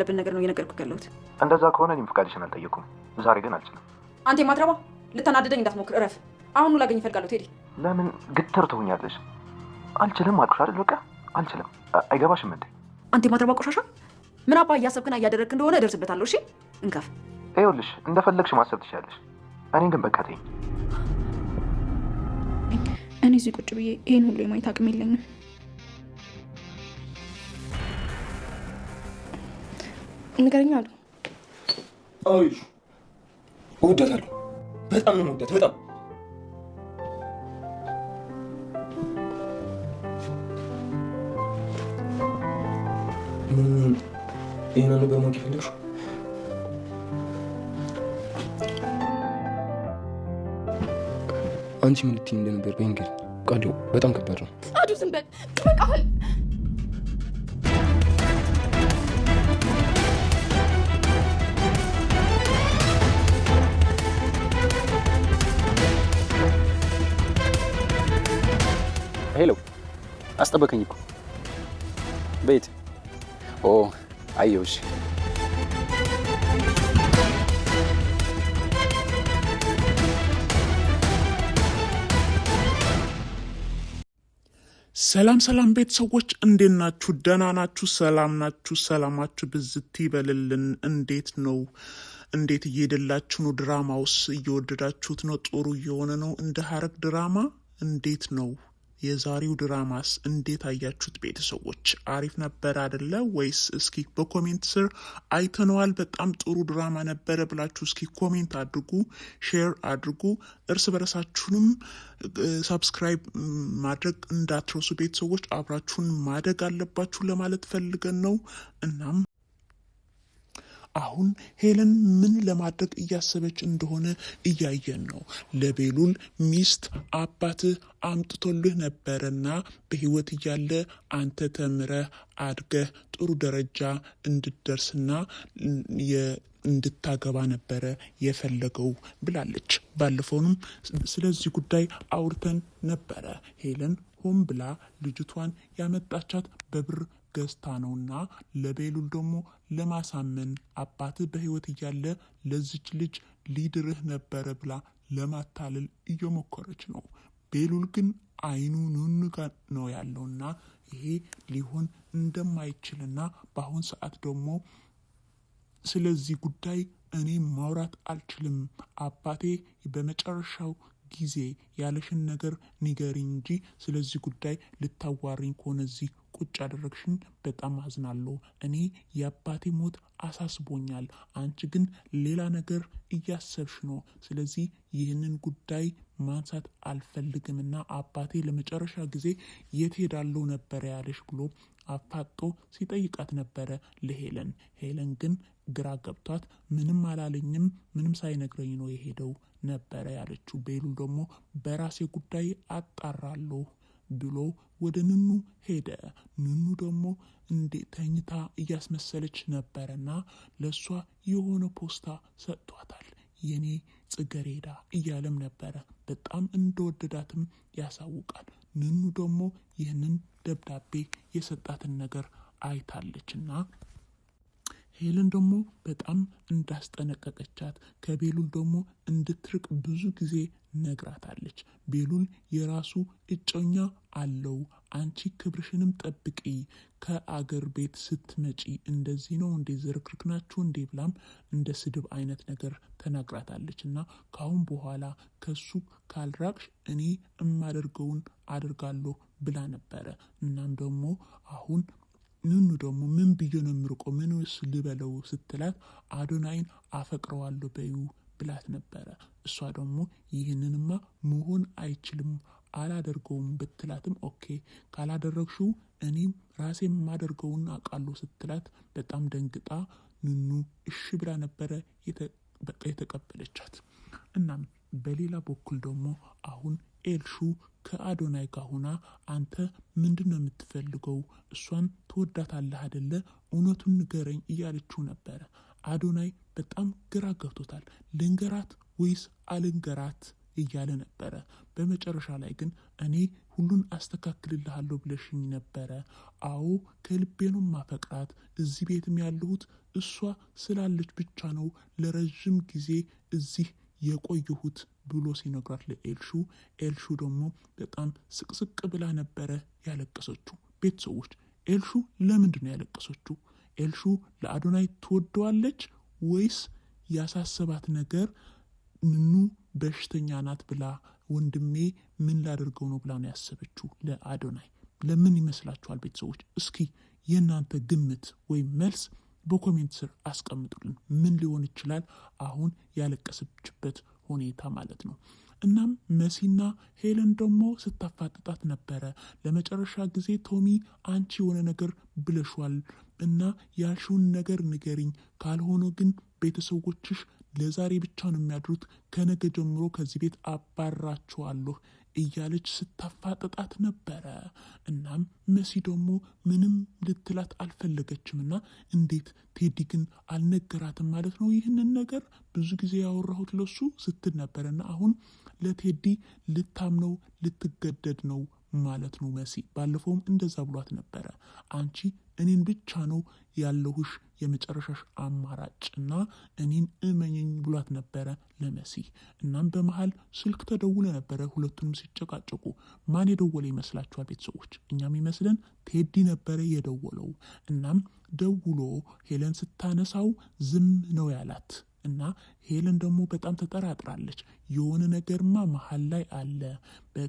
ለብን ነገር ነው እየነገርኩህ ያለሁት። እንደዛ ከሆነ እኔም ፍቃድሽን አልጠየኩም። ዛሬ ግን አልችልም። አንተ የማትረባ ልታናደደኝ እንዳትሞክር፣ እረፍ። አሁኑ ላገኝ እፈልጋለሁ ቴዲ። ለምን ግትር ትሆኛለሽ? አልችልም አልኩሽ አይደል? በቃ አልችልም። አይገባሽም እንዴ? አንተ የማትረባ ቆሻሻ፣ ምን አባ እያሰብክና እያደረግክ እንደሆነ እደርስበታለሁ። እሺ እንከፍ። ይኸውልሽ እንደፈለግሽ ማሰብ ትችያለሽ። እኔን ግን በቃ ተይኝ። እኔ እዚህ ቁጭ ብዬ ይሄን ሁሉ የማየት አቅም የለኝም። ንገረኛ አሉ። አይሽ እወዳታለሁ። በጣም ነው የምወዳት። በጣም ይሄን ነገር ነው የፈለግሽው? አንቺ ምን ልትይኝ እንደነበር በእንግሊዝ ቃሉ በጣም ከባድ ነው። አዱ ዝም በል በቃል። ሄሎ፣ አስጠበቀኝ እኮ ቤት። ኦ አየሁሽ። ሰላም ሰላም ቤተሰቦች እንዴት ናችሁ? ደህና ናችሁ? ሰላም ናችሁ? ሰላማችሁ ብዝት ይበልልን። እንዴት ነው? እንዴት እየሄደላችሁ ነው? ድራማውስ እየወደዳችሁት ነው? ጥሩ እየሆነ ነው? እንደ ሐረግ ድራማ እንዴት ነው? የዛሬው ድራማስ እንዴት አያችሁት? ቤተሰቦች አሪፍ ነበር አይደለ ወይስ? እስኪ በኮሜንት ስር አይተነዋል በጣም ጥሩ ድራማ ነበረ ብላችሁ እስኪ ኮሜንት አድርጉ፣ ሼር አድርጉ። እርስ በርሳችሁንም ሰብስክራይብ ማድረግ እንዳትረሱ ቤተሰቦች። አብራችሁን ማደግ አለባችሁ ለማለት ፈልገን ነው። እናም አሁን ሄለን ምን ለማድረግ እያሰበች እንደሆነ እያየን ነው። ለቤሉል ሚስት አባትህ አምጥቶልህ ነበረና በህይወት እያለ አንተ ተምረህ አድገህ ጥሩ ደረጃ እንድትደርስና እንድታገባ ነበረ የፈለገው ብላለች። ባለፈውንም ስለዚህ ጉዳይ አውርተን ነበረ። ሄለን ሆን ብላ ልጅቷን ያመጣቻት በብር ገዝታ ነውና ለቤሉል ደግሞ ለማሳመን አባትህ በህይወት እያለ ለዚች ልጅ ሊድርህ ነበረ ብላ ለማታለል እየሞከረች ነው። ቤሉል ግን አይኑ ኑኑ ጋር ነው ያለውና ይሄ ሊሆን እንደማይችልና በአሁን ሰዓት ደግሞ ስለዚህ ጉዳይ እኔ ማውራት አልችልም፣ አባቴ በመጨረሻው ጊዜ ያለሽን ነገር ንገሪኝ እንጂ ስለዚህ ጉዳይ ልታዋሪኝ ከሆነ እዚህ ቁጭ ያደረግሽን በጣም አዝናለሁ። እኔ የአባቴ ሞት አሳስቦኛል፣ አንቺ ግን ሌላ ነገር እያሰብሽ ነው። ስለዚህ ይህንን ጉዳይ ማንሳት አልፈልግምና አባቴ ለመጨረሻ ጊዜ የት ሄዳለሁ ነበረ ያለሽ ብሎ አፋጦ ሲጠይቃት ነበረ ለሄለን። ሄለን ግን ግራ ገብቷት ምንም አላለኝም፣ ምንም ሳይነግረኝ ነው የሄደው ነበረ ያለችው። ቤሉል ደግሞ በራሴ ጉዳይ አጣራለሁ ብሎ ወደ ንኑ ሄደ። ንኑ ደግሞ ተኝታ እያስመሰለች ነበረና ለሷ የሆነ ፖስታ ሰጥቷታል። የኔ ጽጌረዳ እያለም ነበረ። በጣም እንደወደዳትም ያሳውቃል። ንኑ ደግሞ ይህንን ደብዳቤ የሰጣትን ነገር አይታለችና ሄለን ደግሞ በጣም እንዳስጠነቀቀቻት ከቤሉል ደግሞ እንድትርቅ ብዙ ጊዜ ነግራታለች። ቤሉል የራሱ እጮኛ አለው፣ አንቺ ክብርሽንም ጠብቂ፣ ከአገር ቤት ስትመጪ እንደዚህ ነው እንዴ ዝርክርክ ናችሁ እንዴ ብላም እንደ ስድብ አይነት ነገር ተናግራታለች። እና ካሁን በኋላ ከሱ ካልራቅሽ እኔ እማደርገውን አድርጋለሁ ብላ ነበረ። እናም ደግሞ አሁን ንኑ ደግሞ ምን ብዬ ነው የምርቀው? ምንስ ልበለው ስትላት አዶናይን አፈቅረዋለሁ በዩ ብላት ነበረ። እሷ ደግሞ ይህንንማ መሆን አይችልም አላደርገውም ብትላትም ኦኬ ካላደረግሽው እኔም ራሴ የማደርገውን አውቃለሁ ስትላት በጣም ደንግጣ ንኑ እሺ ብላ ነበረ በቃ የተቀበለቻት። እናም በሌላ በኩል ደግሞ አሁን ኤልሹ ከአዶናይ ጋር ሆና አንተ ምንድን ነው የምትፈልገው? እሷን ትወዳታለህ አይደለ? እውነቱን ንገረኝ እያለችው ነበረ። አዶናይ በጣም ግራ ገብቶታል። ልንገራት ወይስ አልንገራት እያለ ነበረ። በመጨረሻ ላይ ግን እኔ ሁሉን አስተካክልልሃለሁ ብለሽኝ ነበረ። አዎ ከልቤ ነው ማፈቅራት። እዚህ ቤትም ያለሁት እሷ ስላለች ብቻ ነው ለረዥም ጊዜ እዚህ የቆየሁት ብሎ ሲነግራት ለኤልሹ፣ ኤልሹ ደግሞ በጣም ስቅስቅ ብላ ነበረ ያለቀሰችው። ቤተሰቦች ኤልሹ ለምንድን ነው ያለቀሰችው? ኤልሹ ለአዶናይ ትወደዋለች ወይስ ያሳሰባት ነገር ንኑ በሽተኛ ናት ብላ ወንድሜ ምን ላደርገው ነው ብላ ነው ያሰበችው ለአዶናይ? ለምን ይመስላችኋል ቤተሰቦች? እስኪ የእናንተ ግምት ወይም መልስ በኮሜንት ስር አስቀምጡልን። ምን ሊሆን ይችላል አሁን ያለቀሰችበት ሁኔታ ማለት ነው። እናም መሲና ሄለን ደግሞ ስታፋጥጣት ነበረ። ለመጨረሻ ጊዜ ቶሚ አንቺ የሆነ ነገር ብለሽዋል እና ያልሽውን ነገር ንገሪኝ፣ ካልሆነ ግን ቤተሰቦችሽ ለዛሬ ብቻ ነው የሚያድሩት፣ ከነገ ጀምሮ ከዚህ ቤት አባራችኋለሁ እያለች ስታፋጥጣት ነበረ። እናም መሲ ደግሞ ምንም ልትላት አልፈለገችም እና እንዴት ቴዲ ግን አልነገራትም ማለት ነው ይህንን ነገር ብዙ ጊዜ ያወራሁት ለሱ ስትል ነበረና አሁን ለቴዲ ልታምነው ልትገደድ ነው ማለት ነው መሲ። ባለፈውም እንደዛ ብሏት ነበረ። አንቺ እኔን ብቻ ነው ያለሁሽ የመጨረሻሽ አማራጭና እኔን እመኘኝ ብሏት ነበረ ለመሲ። እናም በመሃል ስልክ ተደውለ ነበረ ሁለቱንም ሲጨቃጨቁ። ማን የደወለ ይመስላችኋል ቤተሰቦች? እኛም ይመስለን ቴዲ ነበረ የደወለው። እናም ደውሎ ሄለን ስታነሳው ዝም ነው ያላት እና ሄለን ደግሞ በጣም ተጠራጥራለች። የሆነ ነገርማ መሀል ላይ አለ፣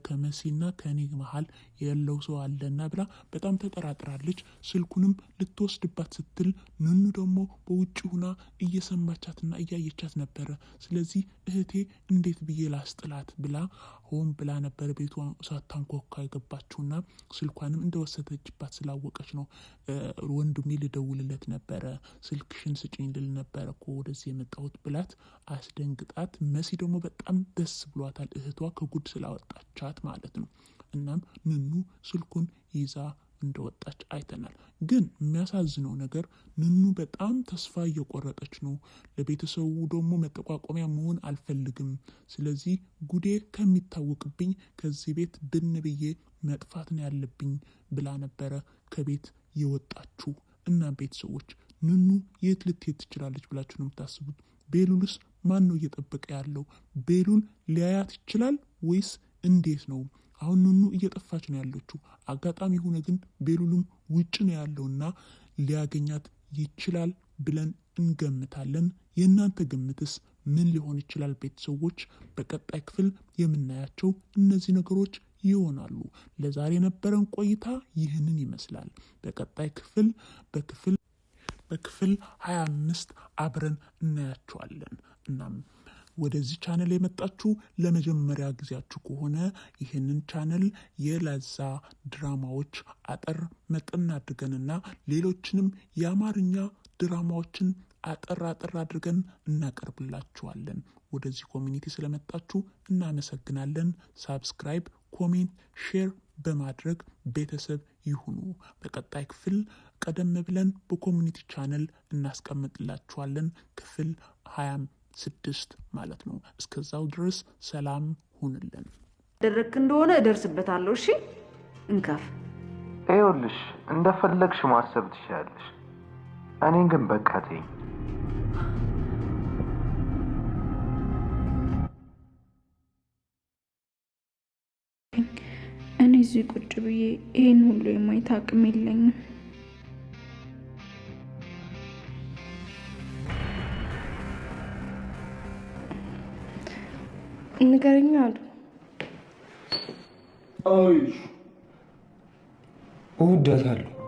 ከመሲና ከኔ መሀል ያለው ሰው አለና ብላ በጣም ተጠራጥራለች። ስልኩንም ልትወስድባት ስትል ንኑ ደግሞ በውጭ ሁና እየሰማቻትና እያየቻት ነበረ። ስለዚህ እህቴ እንዴት ብዬ ላስጥላት ብላ ሆን ብላ ነበረ ቤቷ ሳታንኳኳ የገባችውና ስልኳንም እንደወሰደችባት ስላወቀች ነው ወንድሜ ልደውልለት ነበረ፣ ስልክሽን ስጭኝ ልል ነበረ እኮ ወደዚህ የመጣሁት ብላት አስደንግጣት። መሲ ደግሞ በጣም ደስ ብሏታል እህቷ ከጉድ ስላወጣቻት ማለት ነው። እናም ንኑ ስልኩን ይዛ እንደወጣች አይተናል። ግን የሚያሳዝነው ነገር ንኑ በጣም ተስፋ እየቆረጠች ነው። ለቤተሰቡ ደግሞ መጠቋቋሚያ መሆን አልፈልግም፣ ስለዚህ ጉዴ ከሚታወቅብኝ ከዚህ ቤት ብን ብዬ መጥፋት ነው ያለብኝ ብላ ነበረ ከቤት የወጣችሁ። እና ቤተሰቦች ንኑ የት ልትሄድ ትችላለች ብላችሁ ነው የምታስቡት? ቤሉልስ ማን ነው እየጠበቀ ያለው? ቤሉል ሊያያት ይችላል ወይስ እንዴት ነው? አሁን ንኑ እየጠፋች ነው ያለችው። አጋጣሚ ሆነ ግን ቤሉልም ውጭ ነው ያለውና ሊያገኛት ይችላል ብለን እንገምታለን። የእናንተ ግምትስ ምን ሊሆን ይችላል ቤተሰቦች? በቀጣይ ክፍል የምናያቸው እነዚህ ነገሮች ይሆናሉ። ለዛሬ የነበረን ቆይታ ይህንን ይመስላል። በቀጣይ ክፍል በክፍል 25 አብረን እናያቸዋለን። እናም ወደዚህ ቻነል የመጣችሁ ለመጀመሪያ ጊዜያችሁ ከሆነ ይህንን ቻነል የለዛ ድራማዎች አጠር መጠን አድርገንና ሌሎችንም የአማርኛ ድራማዎችን አጠር አድርገን እናቀርብላችኋለን። ወደዚህ ኮሚኒቲ ስለመጣችሁ እናመሰግናለን። ሳብስክራይብ፣ ኮሜንት፣ ሼር በማድረግ ቤተሰብ ይሁኑ። በቀጣይ ክፍል ቀደም ብለን በኮሚኒቲ ቻነል እናስቀምጥላችኋለን። ክፍል 26 ማለት ነው። እስከዛው ድረስ ሰላም ሁንልን። ደረክ እንደሆነ እደርስበታለሁ። እሺ እንከፍ። ይኸውልሽ እንደፈለግሽ ማሰብ ትችላለሽ። እኔን ግን በቃ ተይኝ። እኔ እዚህ ቁጭ ብዬ ይህን ሁሉ የማየት አቅም የለኝም። ንገረኛ አሉ። እወዳታለሁ